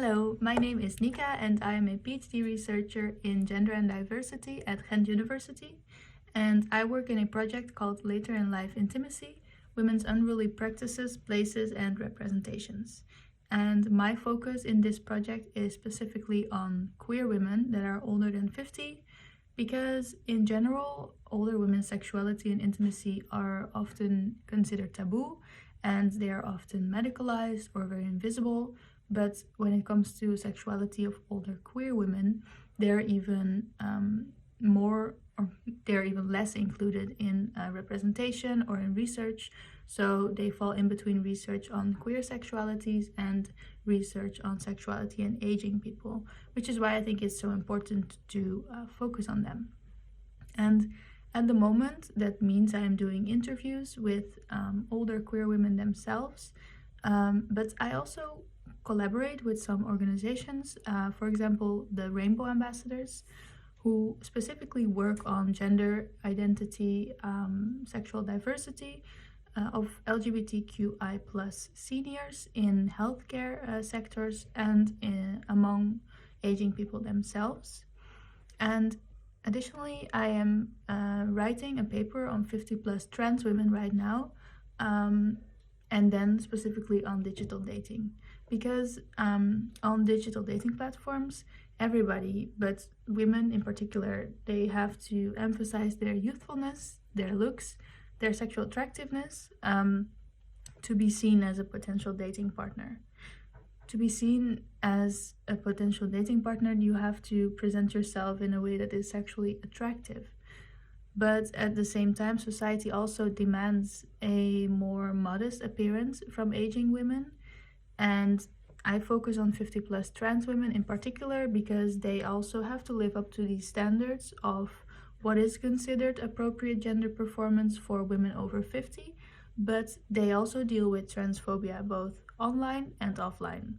Hello, my name is Nika and I am a PhD researcher in gender and diversity at Ghent University. And I work in a project called Later in Life Intimacy, Women's Unruly Practices, Places and Representations. And my focus in this project is specifically on queer women that are older than 50, because in general, older women's sexuality and intimacy are often considered taboo and they are often medicalized or very invisible. But when it comes to sexuality of older queer women, they're even they're even less included in representation or in research. So they fall in between research on queer sexualities and research on sexuality and aging people, which is why I think it's so important to focus on them. And at the moment, that means I am doing interviews with older queer women themselves, but I also collaborate with some organizations, for example, the Rainbow Ambassadors, who specifically work on gender identity, sexual diversity of LGBTQI plus seniors in healthcare sectors and among aging people themselves. And additionally, I am writing a paper on 50 plus trans women right now, and then specifically on digital dating. Because on digital dating platforms, everybody, but women in particular, they have to emphasize their youthfulness, their looks, their sexual attractiveness to be seen as a potential dating partner. To be seen as a potential dating partner, you have to present yourself in a way that is sexually attractive. But at the same time, society also demands a more modest appearance from aging women. And I focus on 50 plus trans women in particular because they also have to live up to these standards of what is considered appropriate gender performance for women over 50, but they also deal with transphobia both online and offline.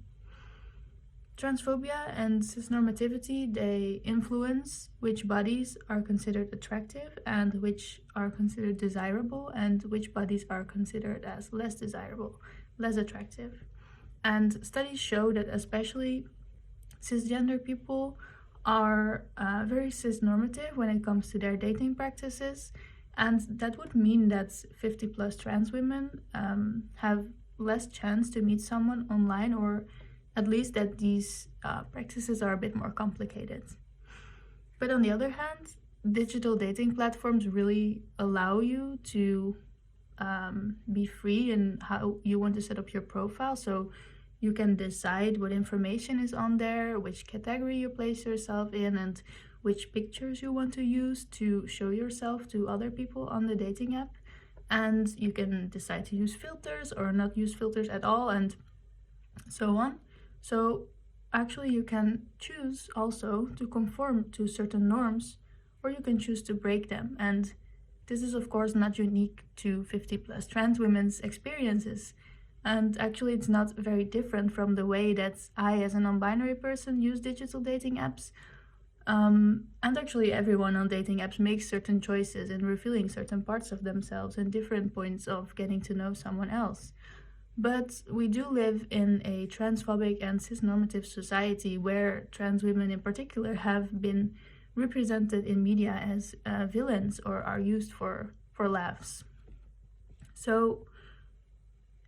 Transphobia and cisnormativity, they influence which bodies are considered attractive and which are considered desirable and which bodies are considered as less desirable, less attractive. And studies show that especially cisgender people are very cisnormative when it comes to their dating practices. And that would mean that 50 plus trans women have less chance to meet someone online, or at least that these practices are a bit more complicated. But on the other hand, digital dating platforms really allow you to be free in how you want to set up your profile. So you can decide what information is on there, which category you place yourself in, and which pictures you want to use to show yourself to other people on the dating app. And you can decide to use filters or not use filters at all, and so on. So actually you can choose also to conform to certain norms, or you can choose to break them. And this is of course not unique to 50 plus trans women's experiences. And actually it's not very different from the way that I, as a non-binary person, use digital dating apps. And actually everyone on dating apps makes certain choices in revealing certain parts of themselves and different points of getting to know someone else. But we do live in a transphobic and cisnormative society where trans women in particular have been represented in media as villains or are used for laughs. So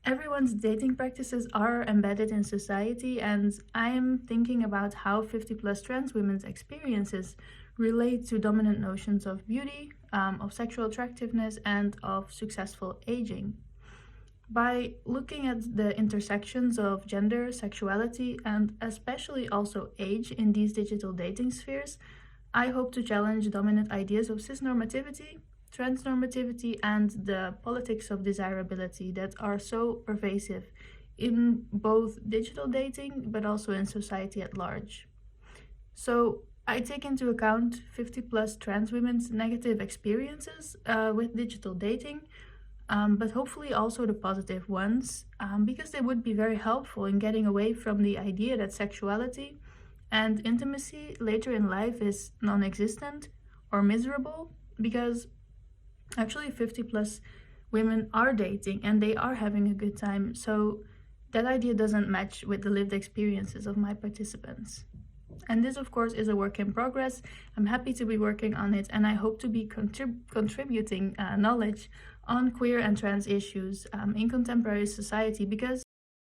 everyone's dating practices are embedded in society, and I am thinking about how 50 plus trans women's experiences relate to dominant notions of beauty, of sexual attractiveness, and of successful aging. By looking at the intersections of gender, sexuality, and especially also age in these digital dating spheres, I hope to challenge dominant ideas of cisnormativity, transnormativity, and the politics of desirability that are so pervasive in both digital dating but also in society at large. So I take into account 50 plus trans women's negative experiences with digital dating, but hopefully also the positive ones, because they would be very helpful in getting away from the idea that sexuality and intimacy later in life is non-existent or miserable, because actually 50 plus women are dating and they are having a good time. So that idea doesn't match with the lived experiences of my participants. And this, of course, is a work in progress. I'm happy to be working on it, and I hope to be contributing knowledge on queer and trans issues in contemporary society, because